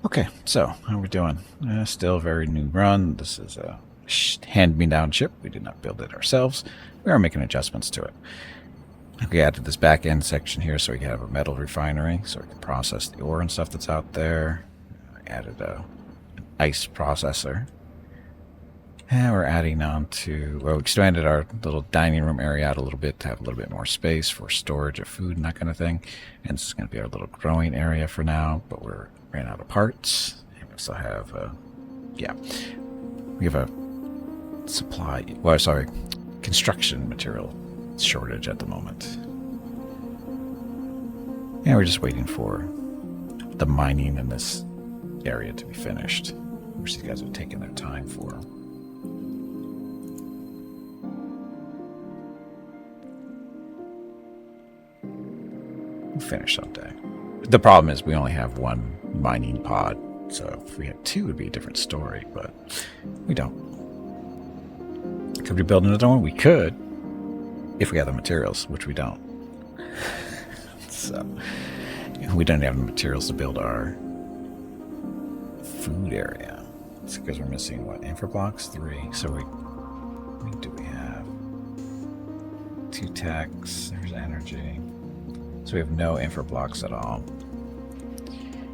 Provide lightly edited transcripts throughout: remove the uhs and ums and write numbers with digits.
Okay, so how are we doing? Still a very new run. This is a hand-me-down ship. We did not build it ourselves. We are making adjustments to it. We added this back end section here so we can have a metal refinery, so we can process the ore and stuff that's out there. I added an ice processor. And we're adding on to, well, we expanded our little dining room area out a little bit to have a little bit more space for storage of food and that kind of thing. And this is going to be our little growing area for now, but we're ran out of parts. And we still have, we have a construction material shortage at the moment. And we're just waiting for the mining in this area to be finished, which these guys are taking their time for. We'll finish someday. The problem is we only have one mining pod, so if we had two, it would be a different story, but we don't. Could we build another one? We could, if we had the materials, which we don't. So, we don't have the materials to build our food area. It's because we're missing, what, infra blocks? 3. So what do we have? 2 techs, there's energy. So we have no infra blocks at all.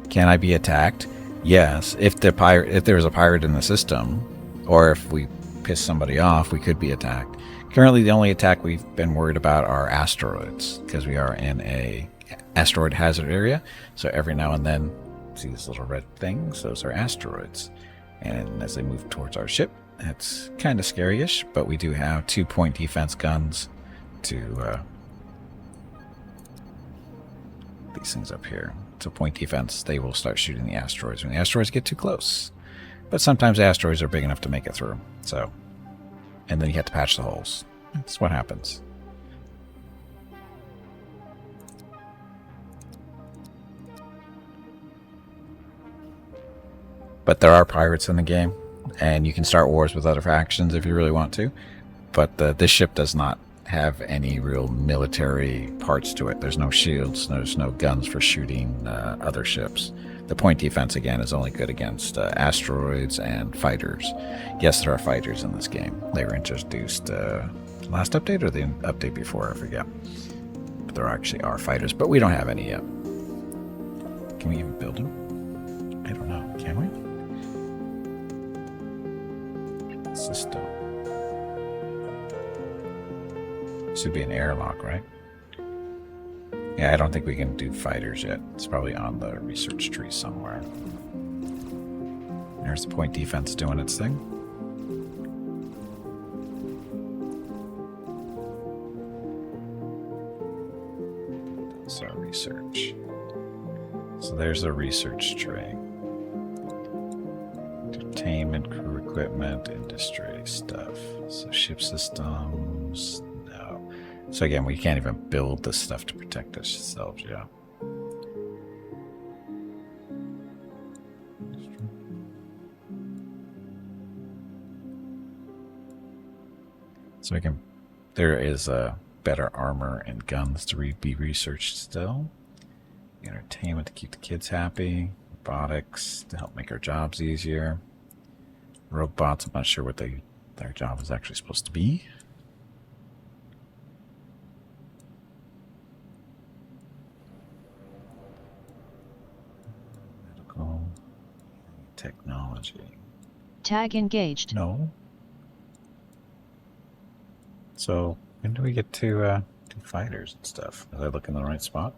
Can I be attacked? Yes. If there's a pirate in the system, or if we piss somebody off, we could be attacked. Currently, the only attack we've been worried about are asteroids, because we are in a asteroid hazard area. So every now and then, see these little red things? Those are asteroids. And as they move towards our ship, it's kind of scary-ish, but we do have 2-point defense guns to these things up here. So point defense, they will start shooting the asteroids when the asteroids get too close. But sometimes the asteroids are big enough to make it through. So, and then you have to patch the holes. That's what happens. But there are pirates in the game, and you can start wars with other factions if you really want to. But this ship does not have any real military parts to it. There's no shields, there's no guns for shooting other ships. The point defense, again, is only good against asteroids and fighters. Yes, there are fighters in this game. They were introduced last update or the update before, I forget. But there actually are fighters, but we don't have any yet. Can we even build them? I don't know. Can we? System. Should be an airlock, right? Yeah, I don't think we can do fighters yet. It's probably on the research tree somewhere. There's the point defense doing its thing. That's our research. So there's a research tree. Entertainment, crew equipment, industry stuff. So ship systems. So again, we can't even build this stuff to protect ourselves, yeah. So we can, there is better armor and guns to be researched still. Entertainment to keep the kids happy. Robotics to help make our jobs easier. Robots, I'm not sure what their job is actually supposed to be. Technology. Tag engaged. No. So when do we get to do fighters and stuff? Did I look in the right spot?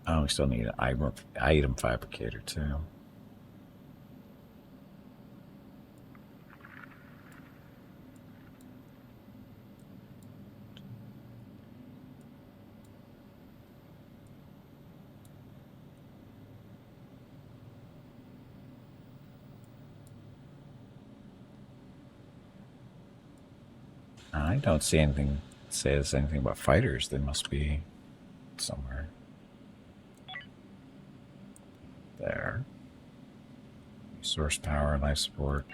Oh, we still need an item fabricator too. I don't see anything says anything about fighters. They must be somewhere. There. Resource power, life support.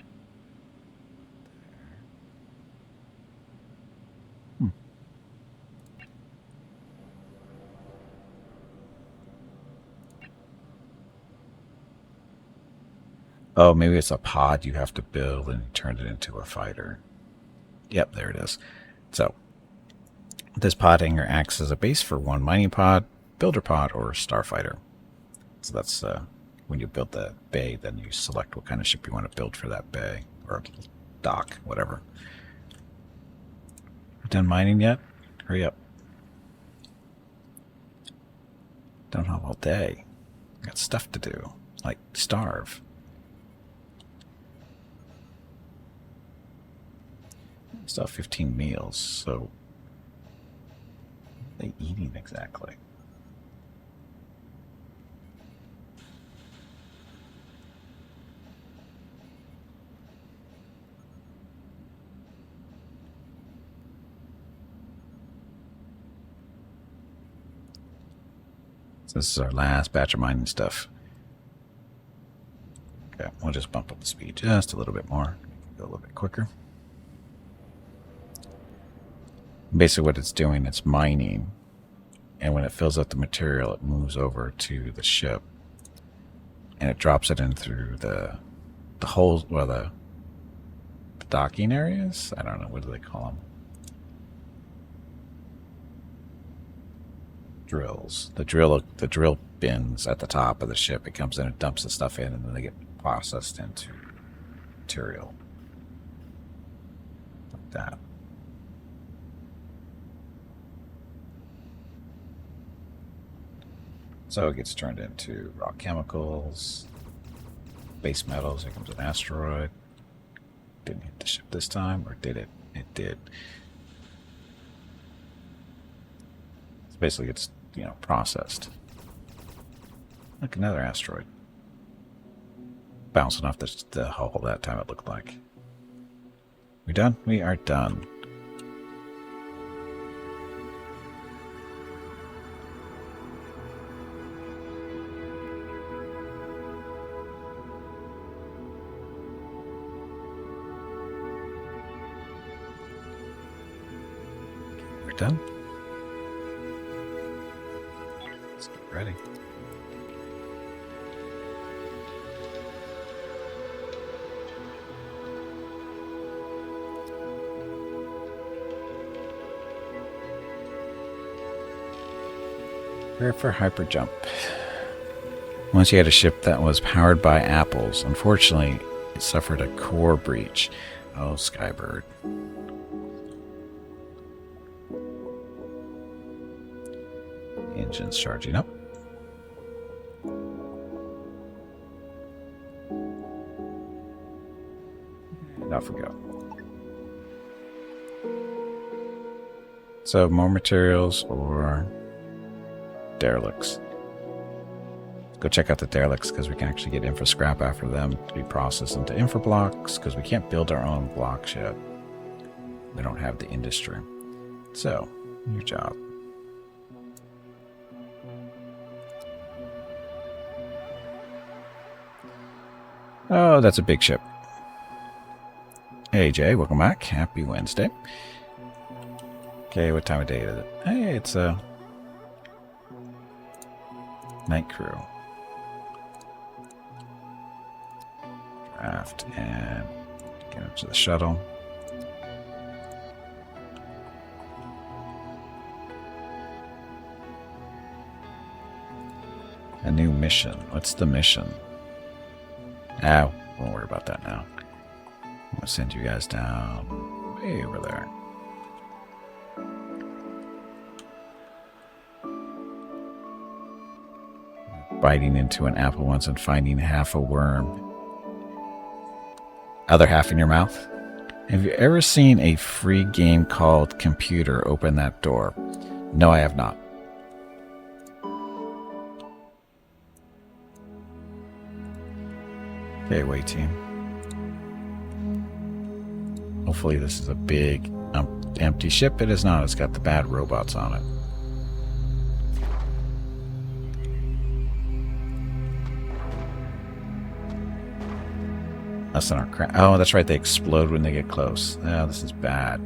Oh, maybe it's a pod you have to build and turn it into a fighter. Yep, there it is. So, this pod hangar acts as a base for one mining pod, builder pod, or starfighter. So that's when you build the bay, then you select what kind of ship you want to build for that bay, or dock, whatever. We're done mining yet? Hurry up. Don't have all day. Got stuff to do, like starve. Still have 15 meals, so what are they eating exactly? So this is our last batch of mining stuff. Okay, we'll just bump up the speed just a little bit more. Go a little bit quicker. Basically what it's doing, it's mining, and when it fills up the material, it moves over to the ship, and it drops it in through the holes, well, the docking areas? I don't know, what do they call them? Drills. The drill bins at the top of the ship. It comes in and dumps the stuff in, and then they get processed into material. Like that. So it gets turned into raw chemicals, base metals. Here comes an asteroid. Didn't hit the ship this time, or did it? It did. So basically it's, processed. Look, another asteroid. Bouncing off the hull that time, it looked like. We done? We are done. Done. Let's get ready. Prepare for hyperjump. Once you had a ship that was powered by apples, unfortunately, it suffered a core breach. Oh, Skybird. Engines charging up. And off we go. So more materials or derelicts. Go check out the derelicts because we can actually get infra scrap after them to be processed into infra blocks because we can't build our own blocks yet. We don't have the industry. So, your job. Oh, that's a big ship. Hey, Jay, welcome back. Happy Wednesday. Okay, what time of day is it? Hey, it's a night crew. Draft and get up to the shuttle. A new mission. What's the mission? Ah, won't worry about that now. I'm going to send you guys down way over there. Biting into an apple once and finding half a worm. Other half in your mouth? Have you ever seen a free game called Computer Open That Door? No, I have not. Okay, wait, team. Hopefully this is a big, empty ship. It is not. It's got the bad robots on it. Less than our crap. Oh, that's right. They explode when they get close. Oh, this is bad.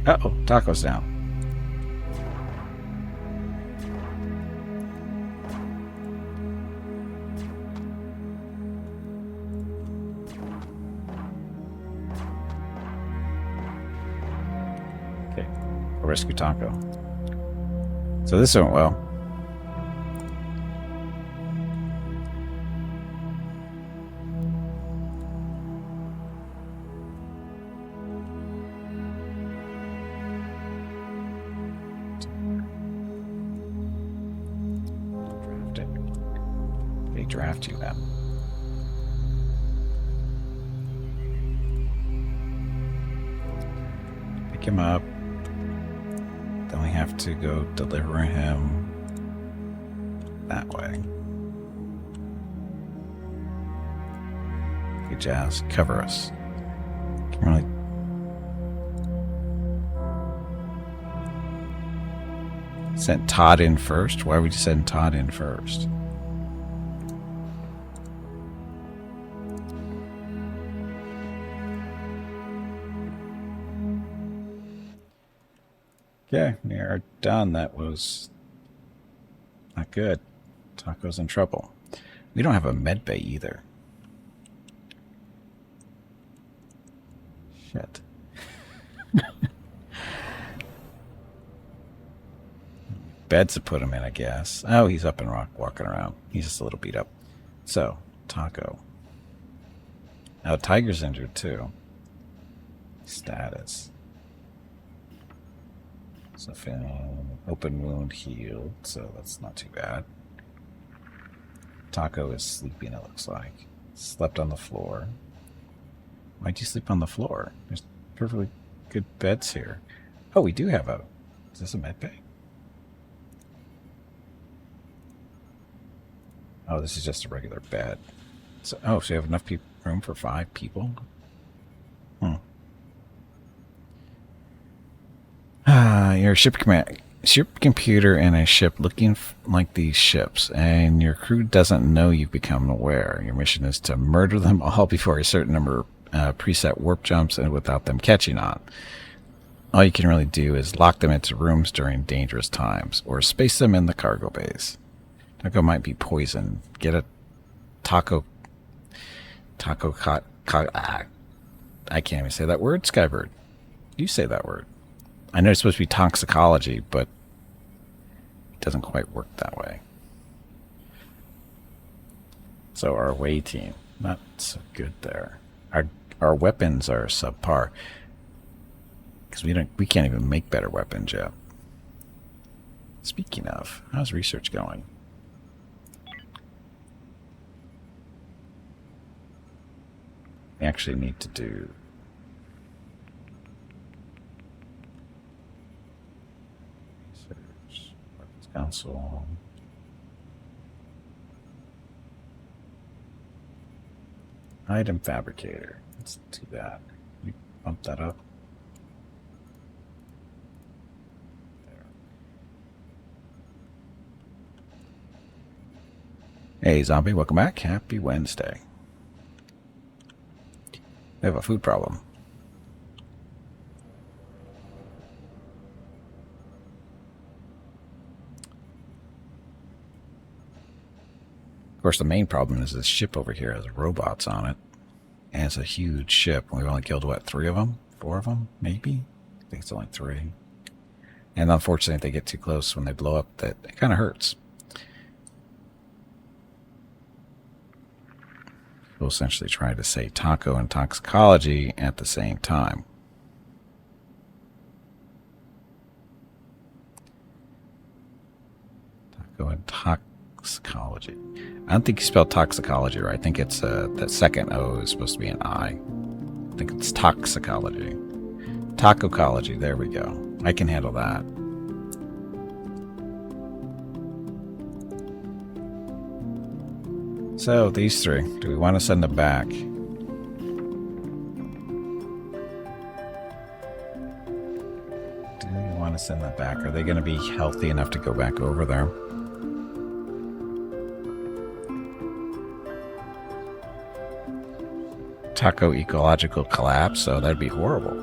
Uh-oh, Taco's down. Okay, we'll rescue Taco. So this went well. Draft it. They draft you then. Pick him up. Then we have to go deliver him that way. Okay, Jazz, cover us. Can really. Sent Todd in first? Why would you send Todd in first? Okay, we are done. That was not good. Taco's in trouble. We don't have a med bay either. Shit. Beds to put him in, I guess. Oh, he's up in rock walking around. He's just a little beat up. So, Taco. Now, Tiger's injured too. Status. So, open wound healed, so that's not too bad. Taco is sleeping, it looks like. Slept on the floor. Why'd you sleep on the floor? There's perfectly good beds here. Oh, we do have a... Is this a med bay? Oh, this is just a regular bed. So, oh, so you have enough room for 5 people? You're a ship computer in a ship looking like these ships, and your crew doesn't know you've become aware. Your mission is to murder them all before a certain number of preset warp jumps and without them catching on. All you can really do is lock them into rooms during dangerous times, or space them in the cargo bays. Taco might be poisoned. Get a taco I can't even say that word, Skybird. You say that word. I know it's supposed to be toxicology, but it doesn't quite work that way. So our away team, not so good there. Our weapons are subpar because we can't even make better weapons yet. Speaking of, how's research going? We actually need to do research, weapons council. Item fabricator. Let's do that. You bump that up. There. Hey, zombie, welcome back. Happy Wednesday. We have a food problem. Of course, the main problem is this ship over here has robots on it. And it's a huge ship. We've only killed, what, 3 of them? 4 of them? Maybe? I think it's only 3. And unfortunately, if they get too close when they blow up, that it kind of hurts. We'll essentially try to say taco and toxicology at the same time. Taco and toxicology. I don't think you spelled toxicology right. I think it's that second O is supposed to be an I. I think it's toxicology. Tacocology. There we go. I can handle that. So, these 3. Do we want to send them back? Do we want to send them back? Are they going to be healthy enough to go back over there? Taco ecological collapse, so that'd be horrible.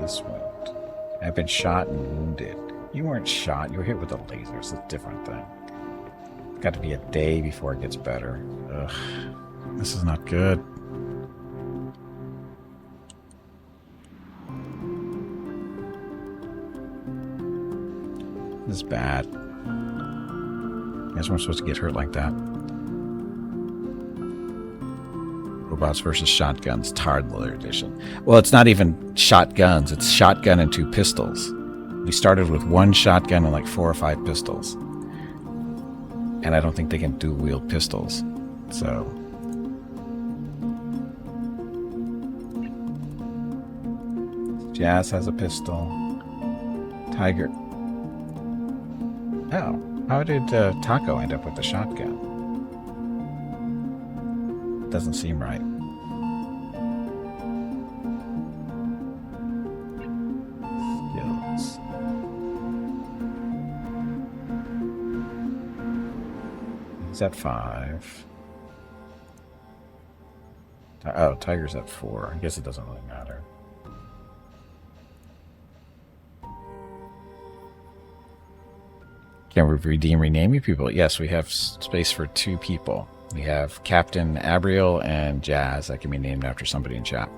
this wound? I've been shot and wounded. You weren't shot. You were hit with a laser. It's a different thing. It's got to be a day before it gets better. Ugh. This is not good. This is bad. I guess we're supposed to get hurt like that. Robots versus shotguns, Toddler Edition. Well, it's not even shotguns. It's shotgun and 2 pistols. We started with 1 shotgun and like 4 or 5 pistols. And I don't think they can dual wield pistols. So... Jazz has a pistol. Tiger. Oh, how did Taco end up with a shotgun? Doesn't seem right. Skills. He's at 5. Oh, Tiger's at 4. I guess it doesn't really matter. Can we rename you people? Yes, we have space for 2 people. We have Captain Abriel and Jazz that can be named after somebody in chat.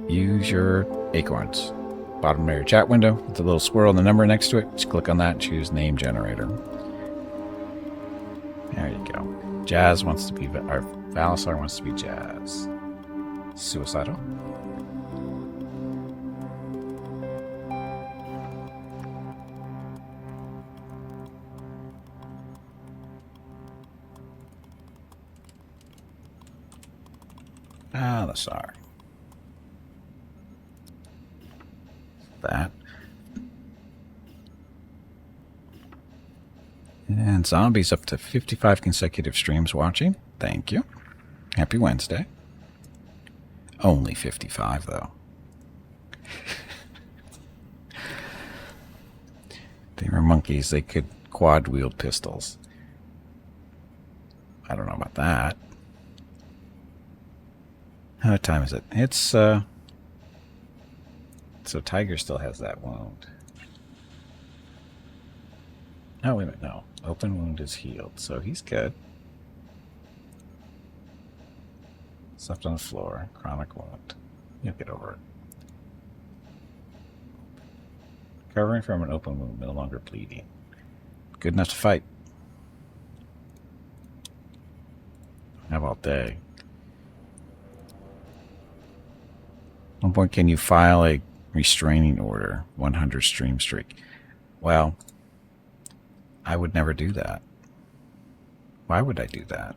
Use your acorns. Bottom of your chat window with the little squirrel and the number next to it. Just click on that and choose name generator. There you go. Jazz wants to be, or Valisar wants to be Jazz. Suicidal. Valisar. That. And Zombies up to 55 consecutive streams watching. Thank you. Happy Wednesday. Only 55, though. They were monkeys. They could quad wield pistols. I don't know about that. What time is it? It's, so Tiger still has that wound. Oh, wait a minute, no. Open wound is healed, so he's good. It's left on the floor. Chronic wound. You'll get over it. Recovering from an open wound, no longer bleeding. Good enough to fight. Have all day. At one point, can you file a restraining order? 100 stream streak. Well, I would never do that. Why would I do that?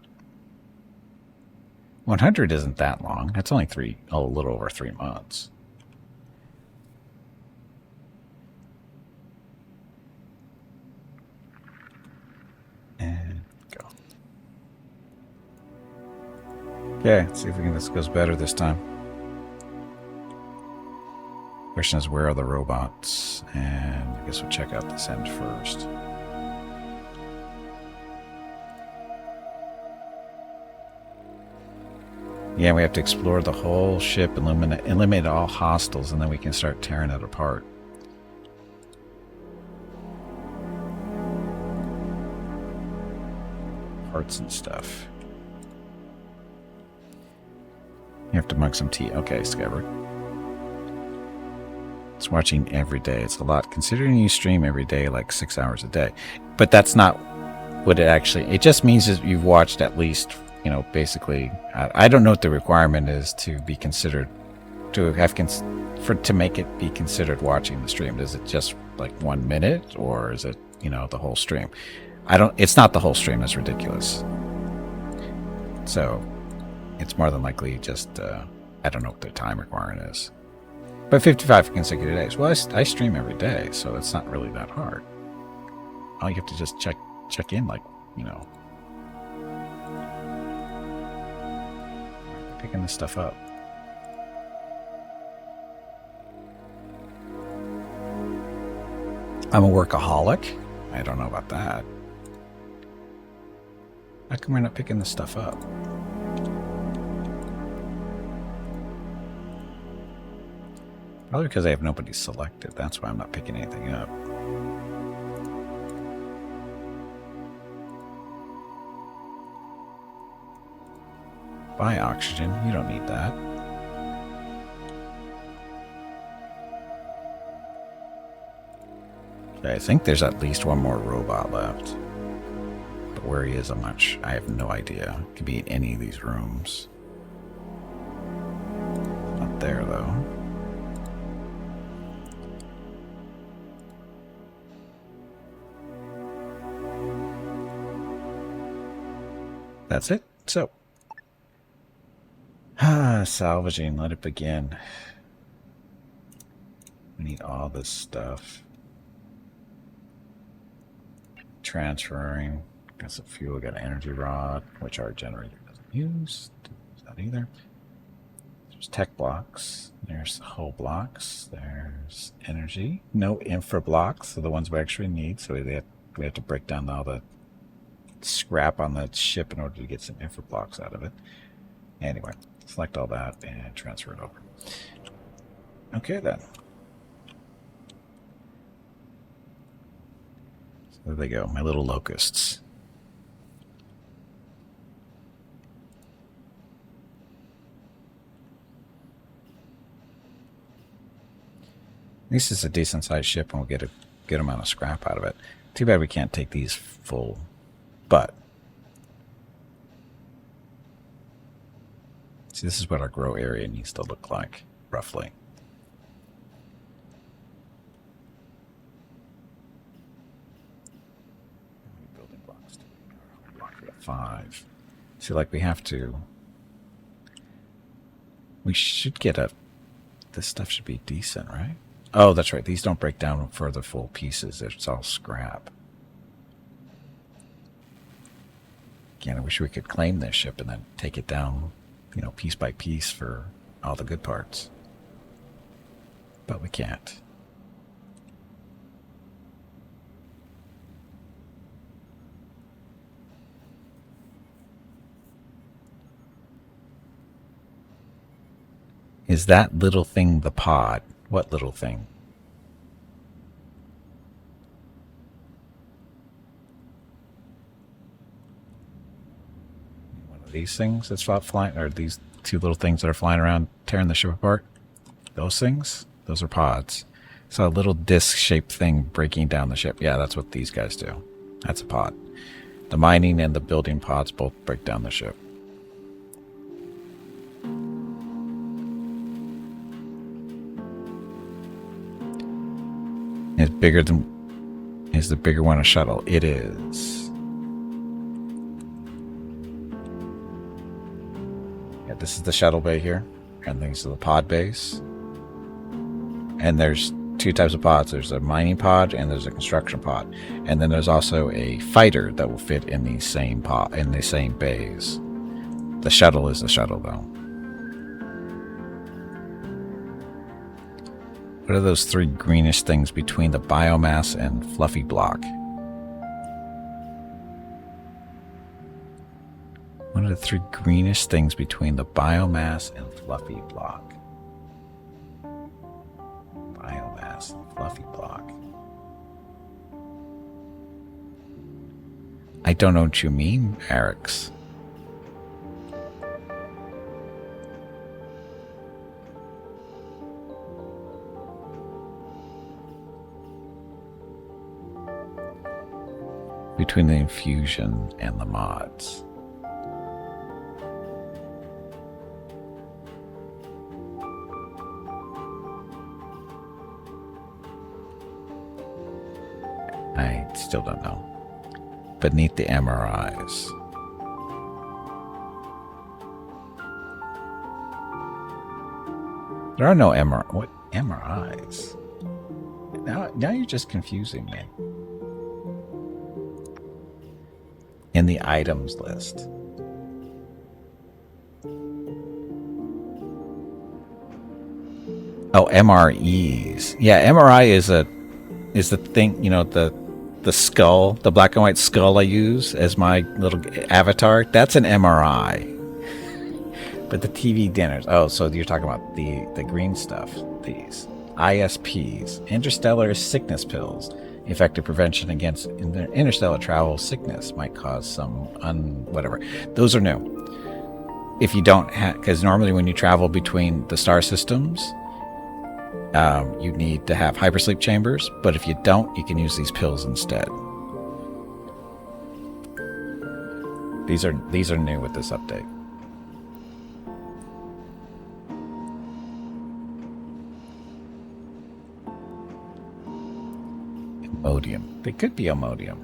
100 isn't that long. That's only a little over 3 months. And go. Okay, let's see if this goes better this time. Question is, where are the robots? And I guess we'll check out this end first. Yeah, we have to explore the whole ship, eliminate all hostiles, and then we can start tearing it apart. Parts and stuff. You have to mug some tea. Okay, Skybird. It's watching every day. It's a lot. Considering you stream every day, like 6 hours a day. But that's not what it actually... It just means that you've watched at least... You know, basically, I don't know what the requirement is to be considered, to have to make it be considered watching the stream. Is it just like 1 minute, or is it, you know, the whole stream? It's not the whole stream. That's ridiculous. So, it's more than likely just, I don't know what the time requirement is. But 55 consecutive days. Well, I stream every day, so it's not really that hard. All you have to just check in, like, you know. Picking this stuff up. I'm a workaholic? I don't know about that. How come we're not picking this stuff up? Probably because I have nobody selected. That's why I'm not picking anything up. Buy oxygen. You don't need that. Okay, I think there's at least one more robot left. But where he is, I have no idea. It could be in any of these rooms. Not there, though. That's it. So, salvaging. Let it begin. We need all this stuff. Transferring. Got some fuel. Got an energy rod, which our generator doesn't use. Use that either. There's tech blocks. There's hull blocks. There's energy. No infra blocks. So the ones we actually need. So we have to break down all the scrap on the ship in order to get some infra blocks out of it. Anyway, select all that and transfer it over. Okay then. So there they go, my little locusts. At least it's a decent sized ship and we'll get a good amount of scrap out of it. Too bad we can't take these full. But, see, this is what our grow area needs to look like, roughly. Building blocks. We got 5. See, like we have to. We should get a. This stuff should be decent, right? Oh, that's right. These don't break down for the full pieces. It's all scrap. Again, I wish we could claim this ship and then take it down, you know, piece by piece for all the good parts. But we can't. Is that little thing the pod? What little thing? These things that's flying, or these two little things that are flying around tearing the ship apart? Those things? Those are pods. So a little disc-shaped thing breaking down the ship. Yeah, that's what these guys do. That's a pod. The mining and the building pods both break down the ship. It's bigger than... Is the bigger one a shuttle? It is. This is the shuttle bay here, and these are the pod bays. And there's 2 types of pods. There's a mining pod and there's a construction pod. And then there's also a fighter that will fit in the same pod, in the same bays. The shuttle is the shuttle, though. What are those 3 greenish things between the biomass and fluffy block? What are the 3 greenish things between the biomass and fluffy block? Biomass and fluffy block. I don't know what you mean, Eric's. Between the infusion and the mods. I still don't know. Beneath the MRIs. There are no what MRIs? Now you're just confusing me. In the items list. Oh, MREs. Yeah, MRI is the thing, you know, the skull, the black and white skull I use as my little avatar. That's an MRI. But the TV dinners. Oh, so you're talking about the green stuff. These. ISPs, interstellar sickness pills. Effective prevention against interstellar travel sickness might cause some whatever. Those are new. If you don't have, because normally when you travel between the star systems, you need to have hypersleep chambers, but if you don't, you can use these pills instead. These are new with this update. Imodium. They could be Imodium.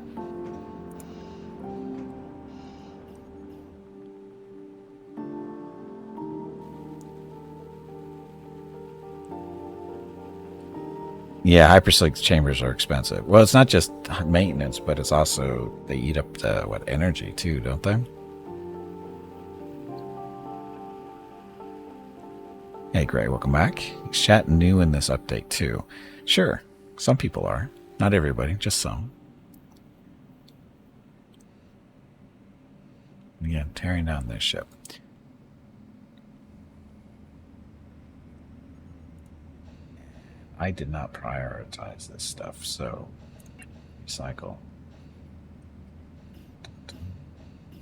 Yeah, hypersleep chambers are expensive. Well, it's not just maintenance, but it's also they eat up the energy too, don't they? Hey, Gray, welcome back. Is chat new in this update too? Sure, some people are. Not everybody, just some. Again, tearing down this ship. I did not prioritize this stuff, so recycle.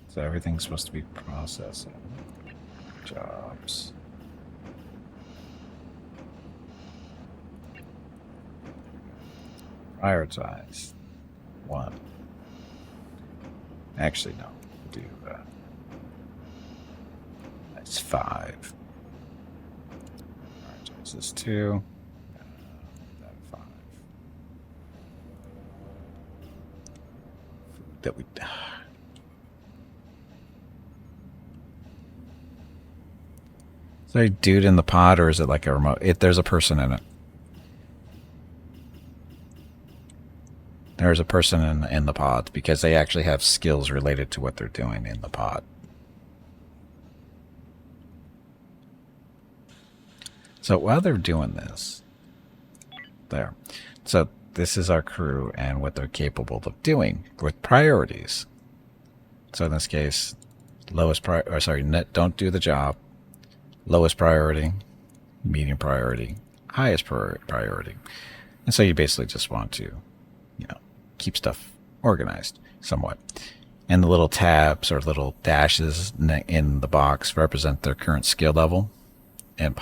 So everything's supposed to be processing. Jobs. Prioritize. 1. Actually, no. Do that's 5. Prioritize this 2. That we is there a dude in the pod, or is it like a remote? There's a person in it. There's a person in the pod because they actually have skills related to what they're doing in the pod. So while they're doing this, there. So this is our crew and what they're capable of doing with priorities. So in this case, don't do the job. Lowest priority, medium priority, highest priority. And so you basically just want to, keep stuff organized somewhat. And the little tabs or little dashes in the box represent their current skill level and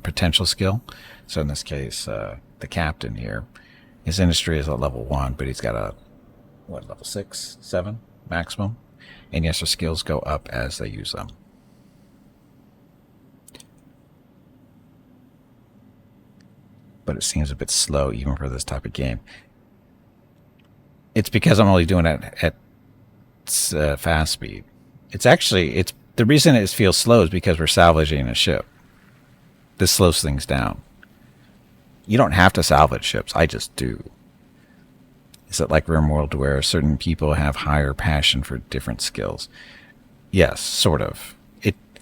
potential skill. So in this case, the captain here, his industry is at level 1, but he's got a, level 6, 7 maximum. And yes, their skills go up as they use them. But it seems a bit slow even for this type of game. It's because I'm only doing it at fast speed. It's the reason it feels slow is because we're salvaging a ship. This slows things down. You don't have to salvage ships. I just do. Is it like RimWorld where certain people have higher passion for different skills? Yes, sort of.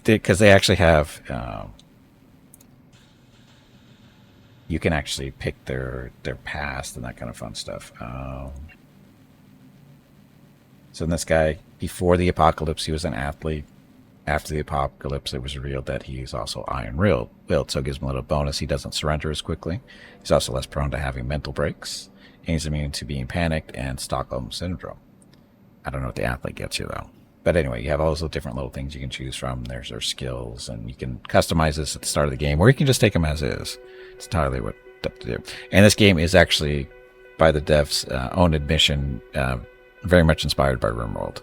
Because they actually have. You can actually pick their past and that kind of fun stuff. So in this guy, before the apocalypse, he was an athlete. After the apocalypse, it was revealed that he's also iron-willed, so it gives him a little bonus. He doesn't surrender as quickly. He's also less prone to having mental breaks. And he's immune to being panicked and Stockholm Syndrome. I don't know what the athlete gets you, though. But anyway, you have all those different little things you can choose from. There's their skills, and you can customize this at the start of the game, or you can just take them as is. It's entirely what to do. And this game is actually, by the devs' own admission, very much inspired by RimWorld.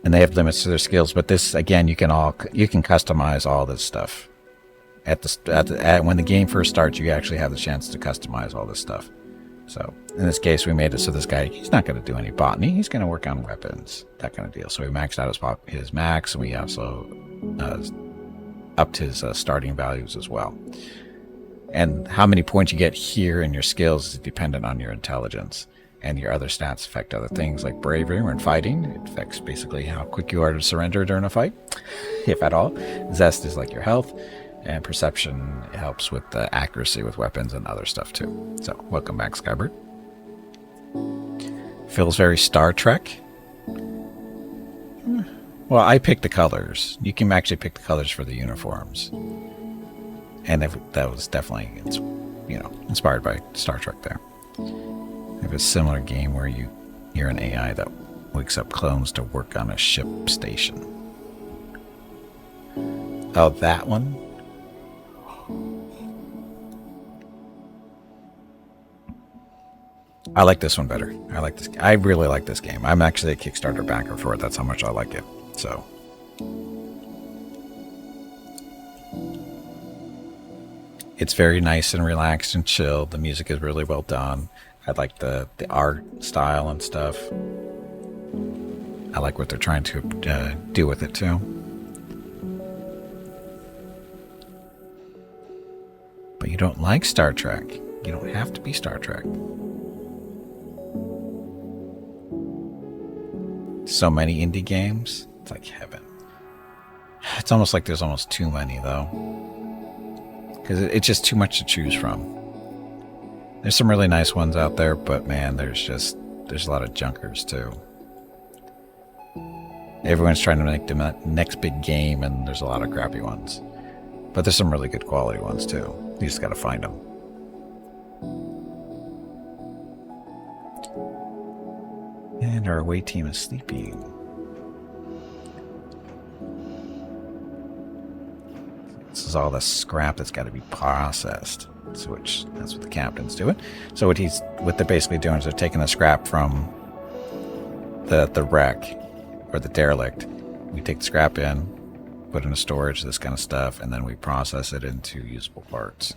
And they have limits to their skills, but this, again, you can customize all this stuff. When the game first starts, you actually have the chance to customize all this stuff. So in this case, we made it so this guy, he's not going to do any botany. He's going to work on weapons, that kind of deal. So we maxed out his max, and we also upped his starting values as well. And how many points you get here in your skills is dependent on your intelligence. And your other stats affect other things like bravery when fighting. It affects basically how quick you are to surrender during a fight, if at all. Zest is like your health. And perception helps with the accuracy with weapons and other stuff too. So welcome back, Skybird. Feels very Star Trek. Well, Well, I picked the colors. You can actually pick the colors for the uniforms. And that was definitely, inspired by Star Trek there. They have a similar game where you're an AI that wakes up clones to work on a ship station. Oh, that one? I like this one better. I really like this game. I'm actually a Kickstarter backer for it. That's how much I like it. So. It's very nice and relaxed and chill. The music is really well done. I like the art style and stuff. I like what they're trying to do with it too. But you don't like Star Trek. You don't have to be Star Trek. So many indie games. It's like heaven. It's almost like there's almost too many though. Because it's just too much to choose from. There's some really nice ones out there, but man, there's a lot of junkers too. Everyone's trying to make the next big game, and there's a lot of crappy ones. But there's some really good quality ones too. You just gotta find them. And our away team is sleeping. This is all the scrap that's got to be processed. That's what the captain's doing. So what they're basically doing is they're taking the scrap from the wreck or the derelict. We take the scrap in, put it in storage, this kind of stuff, and then we process it into usable parts.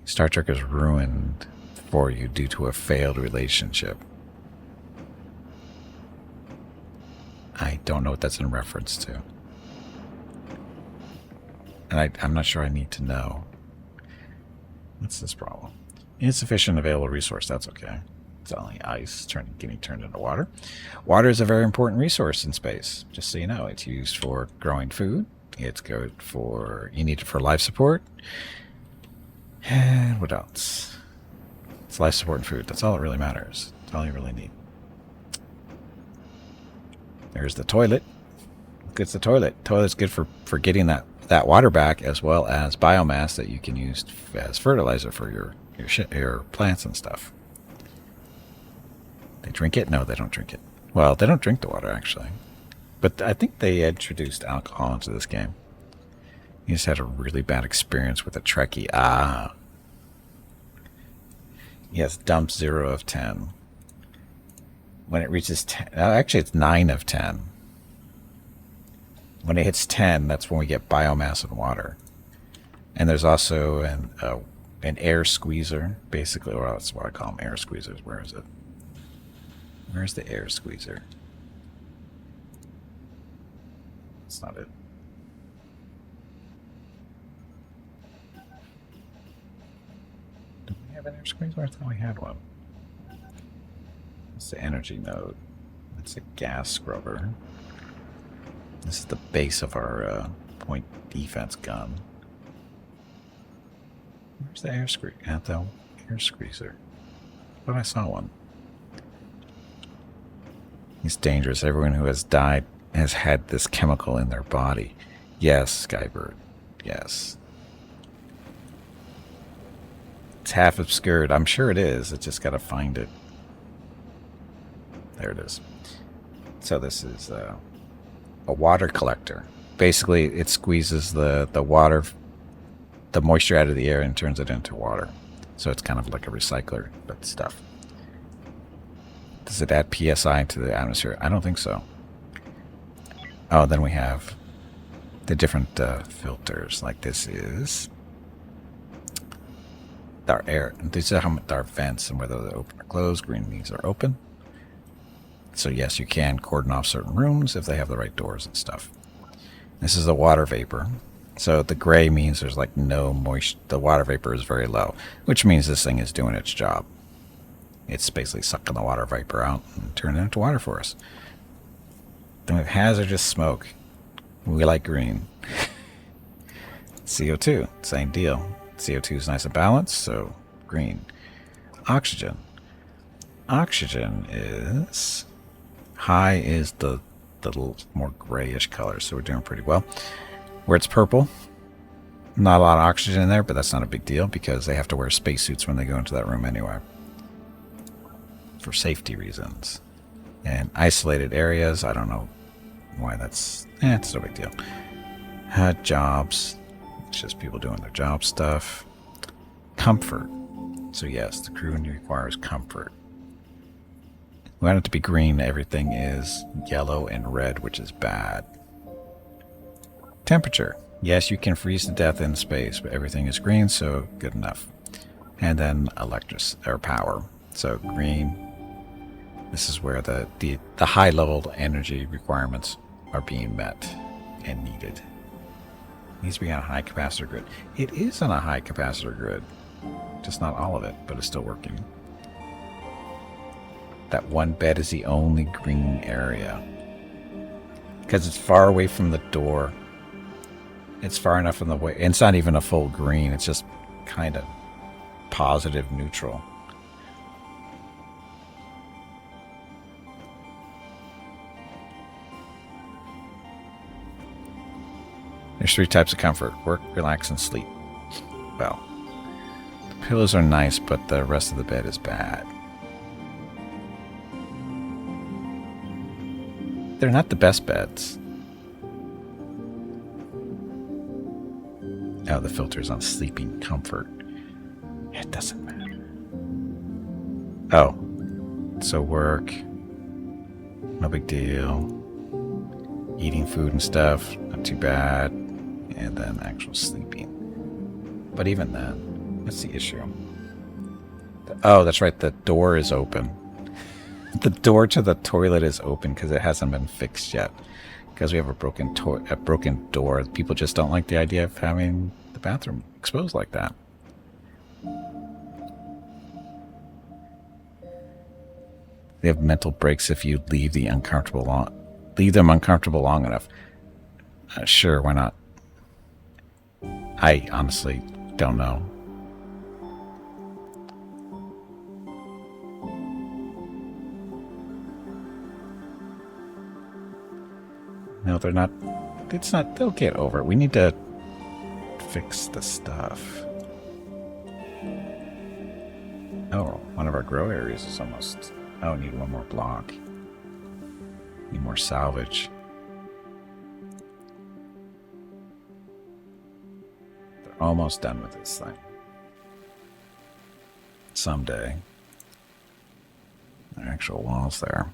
Star Trek is ruined for you due to a failed relationship. I don't know what that's in reference to. And I'm not sure I need to know. What's this problem? Insufficient available resource. That's okay. It's only ice getting turned into water. Water is a very important resource in space. Just so you know, it's used for growing food. It's good you need it for life support. And what else? It's life support and food. That's all that really matters. That's all you really need. There's the toilet. It's the toilet. Toilet's good for getting that water back, as well as biomass that you can use as fertilizer for your plants and stuff. They drink it? No, they don't drink it. Well, they don't drink the water, actually. But I think they introduced alcohol into this game. You just had a really bad experience with a Trekkie. Yes, dump 0 of 10. When it reaches 10, actually it's 9 of 10. When it hits 10, that's when we get biomass and water. And there's also an air squeezer, basically, or that's what I call them, air squeezers. Where is it? Where's the air squeezer? That's not it. Do we have an air squeezer? I thought we had one. It's the energy node. It's a gas scrubber. This is the base of our point defense gun. Where's the air squeezer? At the air squeezer. But I saw one. It's dangerous. Everyone who has died has had this chemical in their body. Yes, Skybird. Yes. It's half obscured. I'm sure it is. I just gotta find it. There it is. So this is a water collector. Basically, it squeezes the water, the moisture out of the air and turns it into water. So it's kind of like a recycler, but stuff. Does it add PSI into the atmosphere? I don't think so. Oh, then we have the different filters. Like this is our air. These are our vents and whether they're open or closed. Green means they're open. So yes, you can cordon off certain rooms if they have the right doors and stuff. This is the water vapor. So the gray means there's like no moisture. The water vapor is very low, which means this thing is doing its job. It's basically sucking the water vapor out and turning it into water for us. Then we have hazardous smoke. We like green. CO2, same deal. CO2 is nice and balanced, so green. Oxygen. Oxygen is high is the little more grayish color, so we're doing pretty well. Where it's purple, not a lot of oxygen in there, but that's not a big deal because they have to wear spacesuits when they go into that room anyway. For safety reasons. And isolated areas, I don't know why that's... it's no big deal. Jobs. It's just people doing their job stuff. Comfort. So yes, the crew requires comfort. We want it to be green. Everything is yellow and red, which is bad. Temperature. Yes, you can freeze to death in space, but everything is green, so good enough. And then power. So green. This is where the high level energy requirements are being met and needed. It needs to be on a high capacitor grid. It is on a high capacitor grid. Just not all of it, but it's still working. That one bed is the only green area. Because it's far away from the door. It's far enough from the way. It's not even a full green. It's just kind of positive neutral. There's 3 types of comfort. Work, relax, and sleep. Well, the pillows are nice, but the rest of the bed is bad. They're not the best beds. Oh, the filter's on sleeping comfort. It doesn't matter. Oh. So work. No big deal. Eating food and stuff. Not too bad. And then actual sleeping. But even then, what's the issue? Oh, that's right. The door is open. The door to the toilet is open because it hasn't been fixed yet. Because we have a broken door. People just don't like the idea of having the bathroom exposed like that. They have mental breaks if you leave them uncomfortable long enough. Sure, why not? I honestly don't know. No, they're not. It's not. They'll get over it. We need to fix the stuff. Oh, one of our grow areas is almost... Oh, need one more block. Need more salvage. They're almost done with this thing. Someday. There are actual walls there.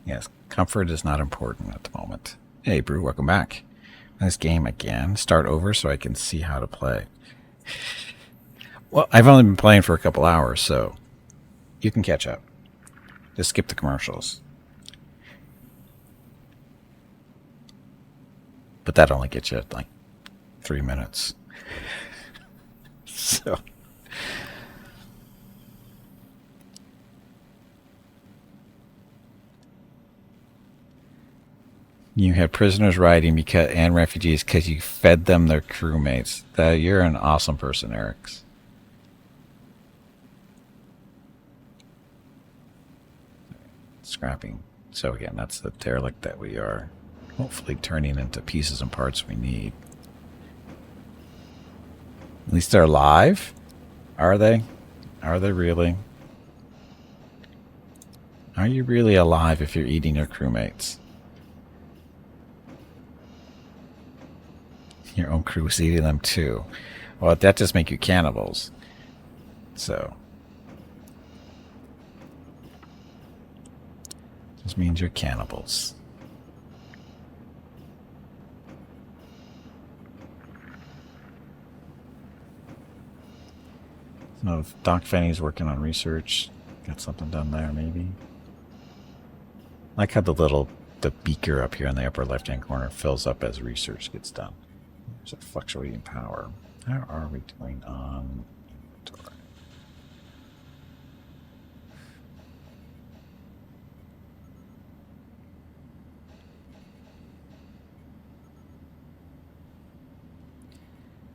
Yes, comfort is not important at the moment. Hey, Brew, welcome back. This game again. Start over so I can see how to play. Well, I've only been playing for a couple hours, so you can catch up. Just skip the commercials. But that only gets you like 3 minutes. So... You have prisoners riding and refugees because you fed them their crewmates. You're an awesome person, Eric's. Scrapping. So again, that's the derelict that we are hopefully turning into pieces and parts we need. At least they're alive. Are they? Are they really? Are you really alive if you're eating your crewmates? Your own crew is eating them too. Well, that just make you cannibals. So... Just means you're cannibals. So if Doc Fenny's working on research, got something done there maybe. I like how the beaker up here in the upper left hand corner fills up as research gets done. There's a fluctuating power. How are we doing on inventory?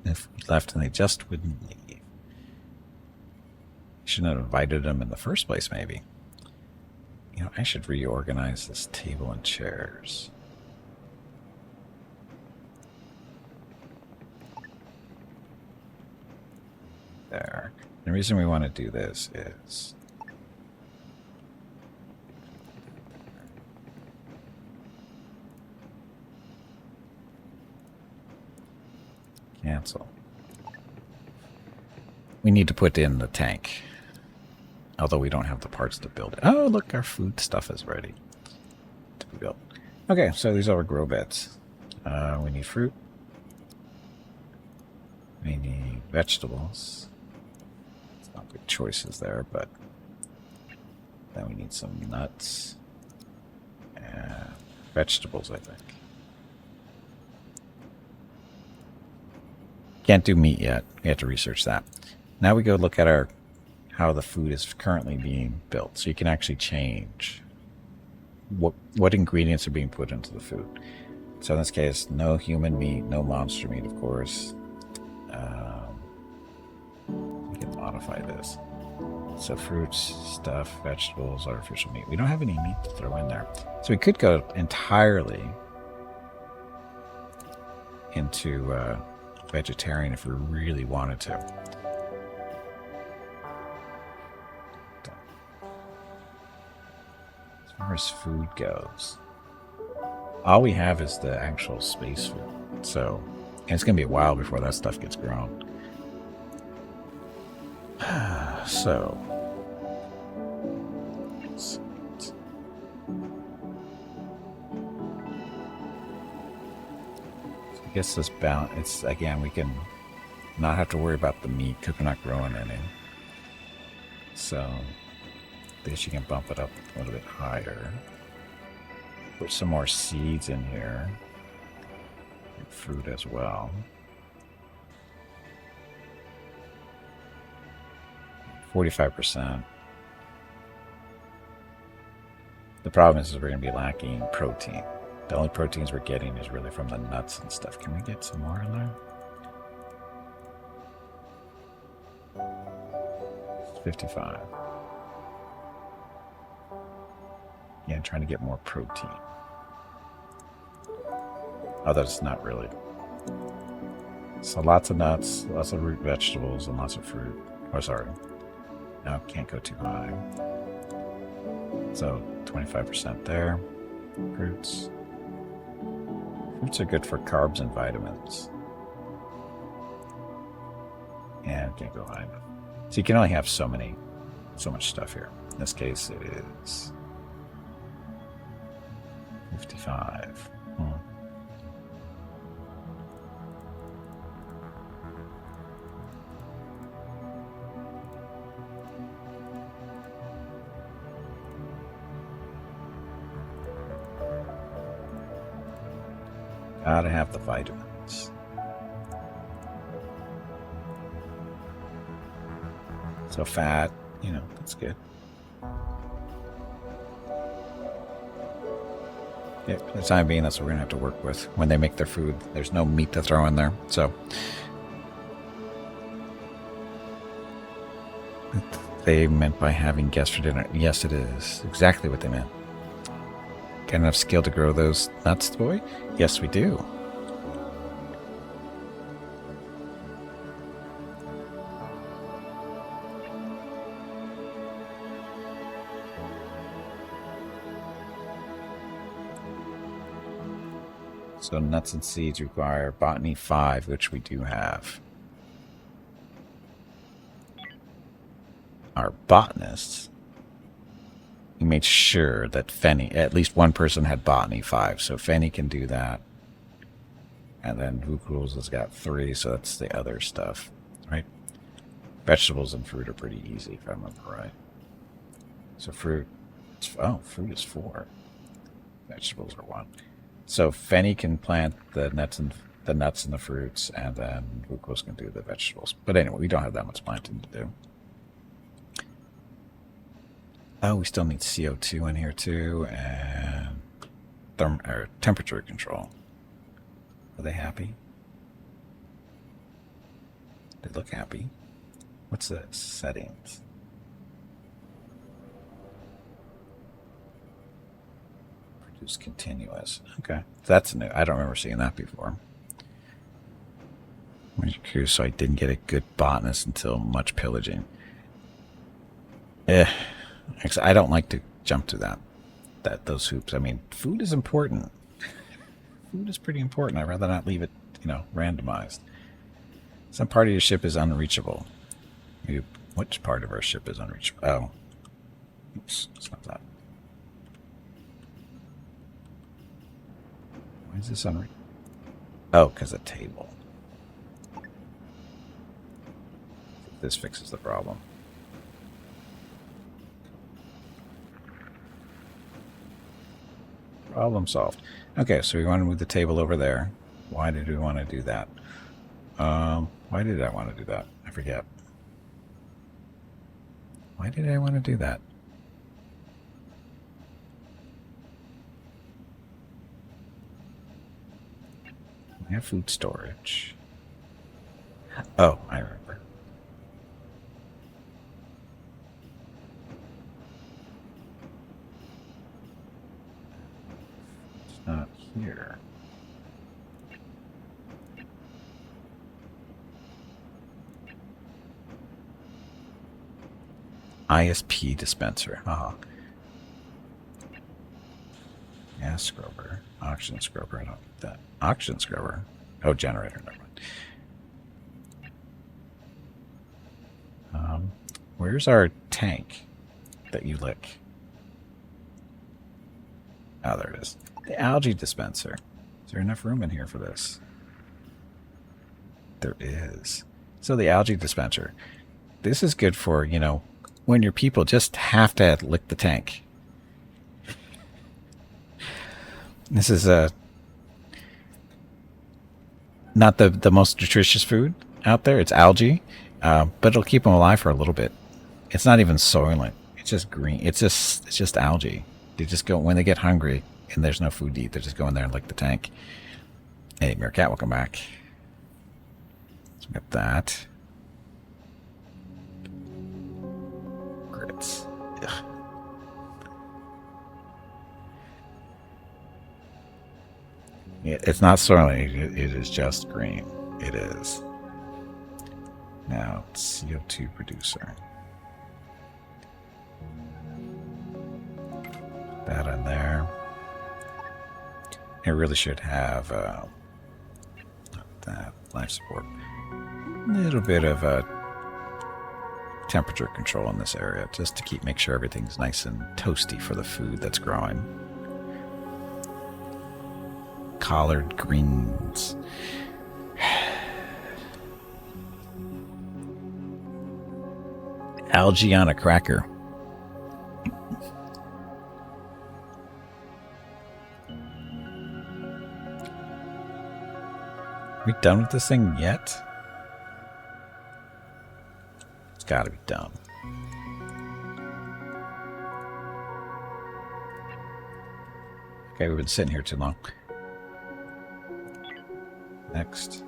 If we left and they just wouldn't leave. shouldn't have invited them in the first place, maybe. You know, I should reorganize this table and chairs. There. The reason we want to do this is... Cancel. We need to put in the tank. Although we don't have the parts to build it. Oh, look, our food stuff is ready to be built. Okay, so these are our grow beds. We need fruit. We need vegetables. It's not good choices there, but then we need some nuts and vegetables, I think. Can't do meat yet. We have to research that. Now we go look at how the food is currently being built. So you can actually change what ingredients are being put into the food. So in this case, no human meat, no monster meat, of course. We can modify this. So fruits, stuff, vegetables, artificial meat. We don't have any meat to throw in there. So we could go entirely into vegetarian if we really wanted to. As far as food goes, all we have is the actual space food. So, and it's going to be a while before that stuff gets grown. So, I guess this balance, it's again, we can not have to worry about the meat because we're not growing any. So, I guess you can bump it up a little bit higher. Put some more seeds in here. And fruit as well. 45%. The problem is we're going to be lacking protein. The only proteins we're getting is really from the nuts and stuff. Can we get some more in there? 55. Yeah, I'm trying to get more protein. Although it's not really. So lots of nuts, lots of root vegetables, and lots of fruit. Oh, sorry. No, can't go too high. So 25% there. Fruits. Fruits are good for carbs and vitamins. And can't go high enough. So you can only have so much stuff here. In this case, it is 55. Gotta have the vitamins. So fat, you know, that's good. Yeah, for the time being, that's what we're gonna have to work with when they make their food. There's no meat to throw in there, so they meant by having guests for dinner. Yes, it is exactly what they meant. Got enough skill to grow those nuts, boy? Yes, we do. So nuts and seeds require botany 5, which we do have. Our botanists, we made sure that Fenny, at least one person had botany 5, so Fenny can do that. And then Vukuls has got 3, so that's the other stuff, right? Vegetables and fruit are pretty easy, if I remember right. So fruit, fruit is 4. Vegetables are 1. So Fenny can plant the nuts and the fruits, and then Vukuls can do the vegetables. But anyway, we don't have that much planting to do. Oh, we still need CO2 in here too, and temperature control. Are they happy? They look happy. What's this? Settings. Who's continuous? Okay, that's new. I don't remember seeing that before. I'm curious, so I didn't get a good botanist until much pillaging. Actually, I don't like to jump to those hoops. I mean, food is important. Food is pretty important. I'd rather not leave it, randomized. Some part of your ship is unreachable. Which part of our ship is unreachable? Oh. Oops, it's not that. Why is this unreachable? Oh, because of table. This fixes the problem. Problem solved. Okay, so we want to move the table over there. Why did we want to do that? Why did I want to do that? I forget. Why did I want to do that? We have food storage. Oh, I remember. It's not here. ISP dispenser. Gas scrubber. Oxygen scrubber. I don't need that. Oxygen scrubber. Oh, generator. Never mind. Where's our tank that you lick? Oh, there it is. The algae dispenser. Is there enough room in here for this? There is. So the algae dispenser. This is good for, when your people just have to lick the tank. This is not the most nutritious food out there. It's algae, but it'll keep them alive for a little bit. It's not even soylent. It's just green. It's just algae. They just go when they get hungry and there's no food to eat. They just go in there and lick the tank. Hey, Meerkat, welcome back. Let's get that. Grits. Ugh. It's not soylent. It is just green. It is. Now, CO2 producer. That in there. It really should have that life support. A little bit of temperature control in this area, just to make sure everything's nice and toasty for the food that's growing. Collard greens. Algae on a cracker. Are we done with this thing yet? It's got to be done. Okay, we've been sitting here too long. Next.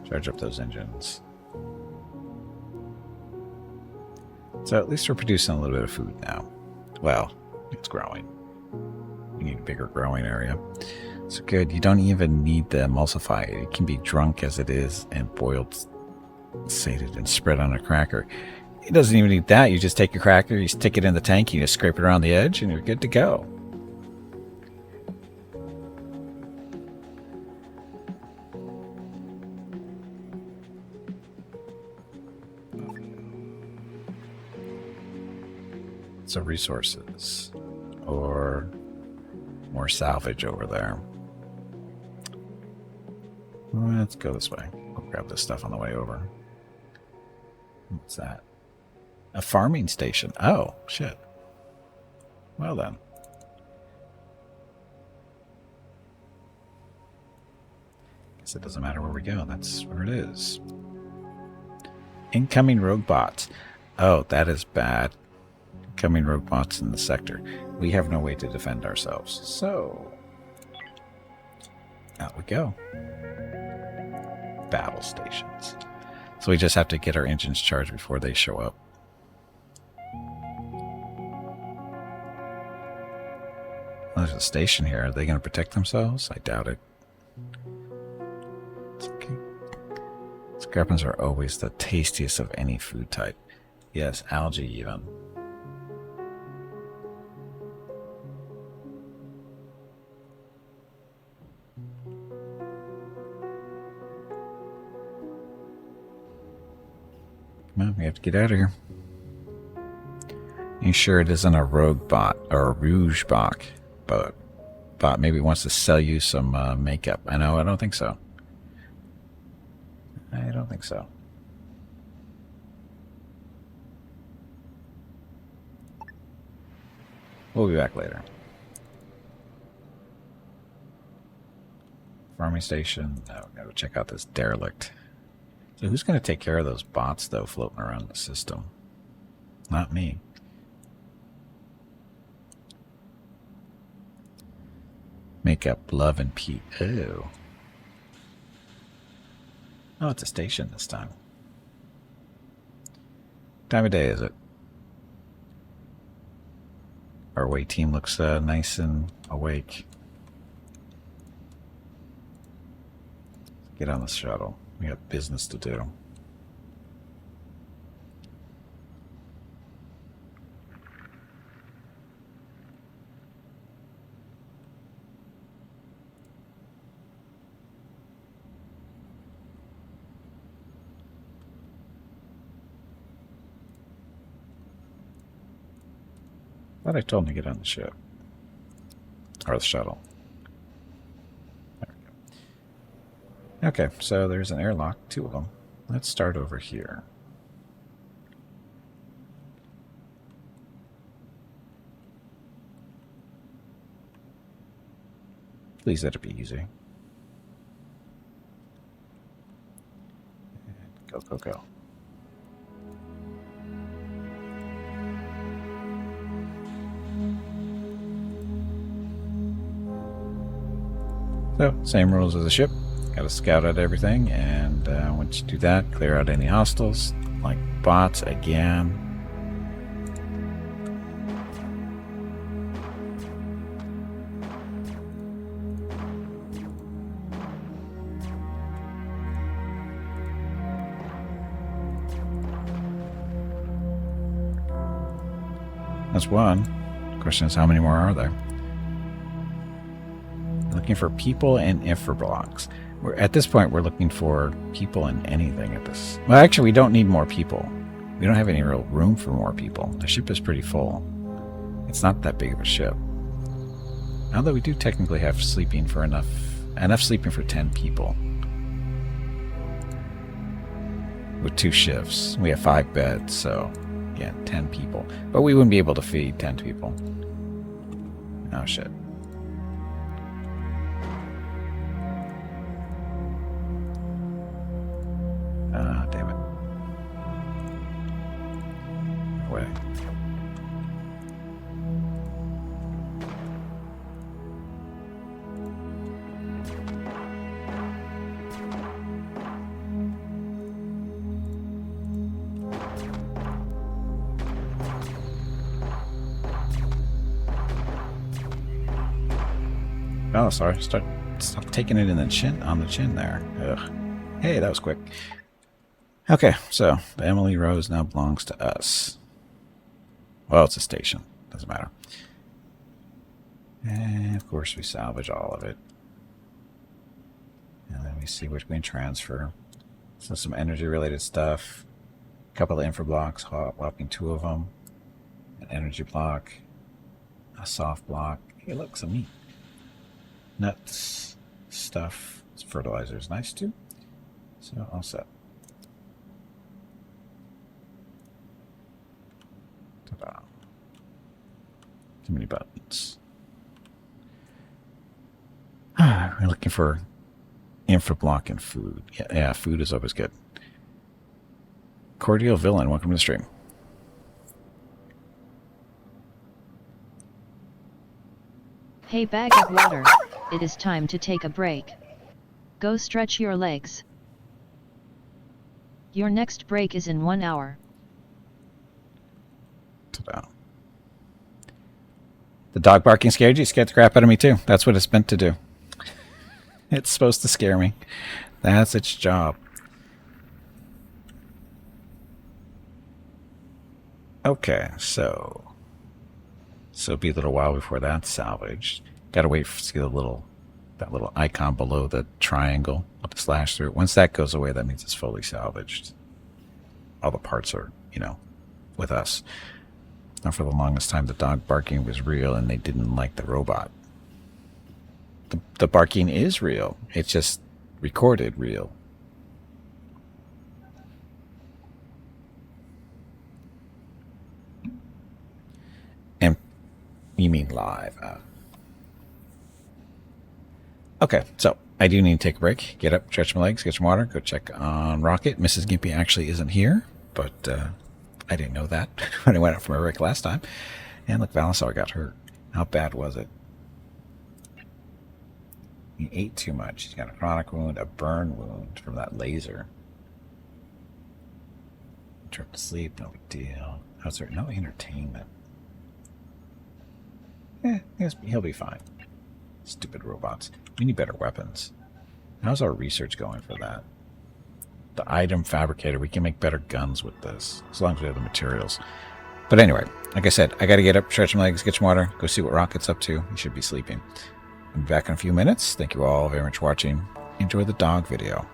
Charge up those engines. So at least we're producing a little bit of food now. Well, it's growing. We need a bigger growing area. So good. You don't even need the emulsifier. It can be drunk as it is and boiled, sated, and spread on a cracker. It doesn't even need that. You just take your cracker, you stick it in the tank, you just scrape it around the edge, and you're good to go. So resources or more salvage over there. Let's go this way. We'll grab this stuff on the way over. What's that? A farming station. Oh, shit. Well then. Guess it doesn't matter where we go. That's where it is. Incoming rogue bots. Oh, that is bad. Incoming rogue bots in the sector. We have no way to defend ourselves. So, out we go. Battle stations. So we just have to get our engines charged before they show up. Well, there's a station here. Are they going to protect themselves? I doubt it. It's okay. Scarpins are always the tastiest of any food type. Yes, algae even. Come on, we have to get out of here. You sure it isn't a rogue bot or a rouge bot? But bot maybe wants to sell you some makeup. I know, I don't think so. I don't think so. We'll be back later. Farming station. No, gotta check out this derelict. So who's going to take care of those bots, though, floating around the system? Not me. Make up love and peace. Oh. Oh, it's a station this time. Time of day is it? Our away team looks nice and awake. Get on the shuttle. We got business to do. Thought I told him to get on the ship. Or the shuttle. There we go. Okay, so there's an airlock, 2 of them. Let's start over here. Please let it be easy. And go, go, go. So, same rules as a ship. Got to scout out everything, and once you do that, clear out any hostiles, like bots again. That's one. The question is, how many more are there? Looking for people and infra blocks. At this point, we're looking for people and anything at this. Well, actually, we don't need more people. We don't have any real room for more people. The ship is pretty full. It's not that big of a ship. Although we do technically have sleeping for enough sleeping for 10 people. With 2 shifts. We have 5 beds, so yeah, 10 people. But we wouldn't be able to feed 10 people. Oh shit. Damn it. Away. Oh, sorry. Stop taking it in the chin, on the chin there. Ugh. Hey, that was quick. Okay, so the Emily Rose now belongs to us. Well, it's a station. Doesn't matter. And of course, we salvage all of it. And then we see which we can transfer. So some energy-related stuff. A couple of infra blocks, whopping 2 of them. An energy block. A soft block. Hey, look, some meat. Nuts, stuff. Fertilizer is nice too. So all set. Ta-da. Too many buttons. We're looking for infra block and food. Yeah, food is always good. Cordial Villain, welcome to the stream. Hey, bag of water, it is time to take a break. Go stretch your legs. Your next break is in 1 hour. Ta-da. The dog barking scared you? It scared the crap out of me too. That's what it's meant to do. It's supposed to scare me. That's its job. Okay, so it'll be a little while before that's salvaged. Got to wait to see that little icon below the triangle with the slash through it. Once that goes away, that means it's fully salvaged. All the parts are, with us. Now, for the longest time, the dog barking was real, and they didn't like the robot. The barking is real. It's just recorded real. And you mean live? Okay, so I do need to take a break. Get up, stretch my legs, get some water, go check on Rocket. Mrs. Gimpy actually isn't here, but I didn't know that when I went out for my break last time. And look, Valisar got hurt. How bad was it? He ate too much. He's got a chronic wound, a burn wound from that laser. Trip to sleep, no big deal. How's there? No entertainment. He'll be fine. Stupid robots. We need better weapons. How's our research going for that? The item fabricator. We can make better guns with this, as long as we have the materials. But anyway, like I said, I got to get up, stretch my legs, get some water, go see what Rocket's up to. He should be sleeping. I'll be back in a few minutes. Thank you all very much for watching. Enjoy the dog video.